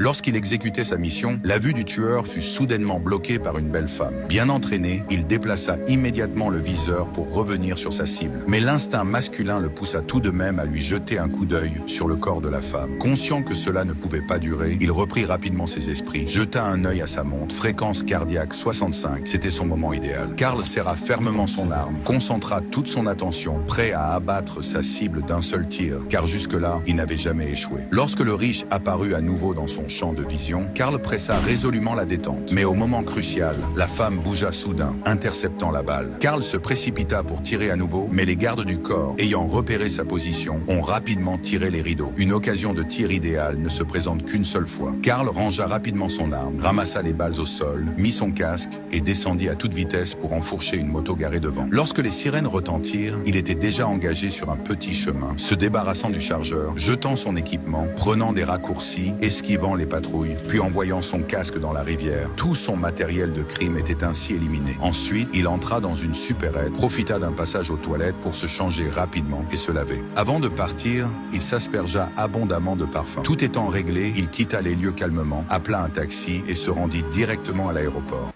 Lorsqu'il exécutait sa mission, la vue du tueur fut soudainement bloquée par une belle femme. Bien entraîné, il déplaça immédiatement le viseur pour revenir sur sa cible. Mais l'instinct masculin le poussa tout de même à lui jeter un coup d'œil sur le corps de la femme. Conscient que cela ne pouvait pas durer, il reprit rapidement ses esprits, jeta un œil à sa montre, fréquence cardiaque 65, c'était son moment idéal. Karl serra fermement son arme, concentra toute son attention, prêt à abattre sa cible d'un seul tir, car jusque-là, il n'avait jamais échoué. Lorsque le riche apparut à nouveau dans son champ de vision, Karl pressa résolument la détente. Mais au moment crucial, la femme bougea soudain, interceptant la balle. Karl se précipita pour tirer à nouveau, mais les gardes du corps, ayant repéré sa position, ont rapidement tiré les rideaux. Une occasion de tir idéale ne se présente qu'une seule fois. Karl rangea rapidement son arme, ramassa les balles au sol, mit son casque et descendit à toute vitesse pour enfourcher une moto garée devant. Lorsque les sirènes retentirent, il était déjà engagé sur un petit chemin, se débarrassant du chargeur, jetant son équipement, prenant des raccourcis, esquivant les patrouilles, puis envoyant son casque dans la rivière. Tout son matériel de crime était ainsi éliminé. Ensuite, il entra dans une supérette, profita d'un passage aux toilettes pour se changer rapidement et se laver. Avant de partir, il s'aspergea abondamment de parfum. Tout étant réglé, il quitta les lieux calmement, appela un taxi et se rendit directement à l'aéroport.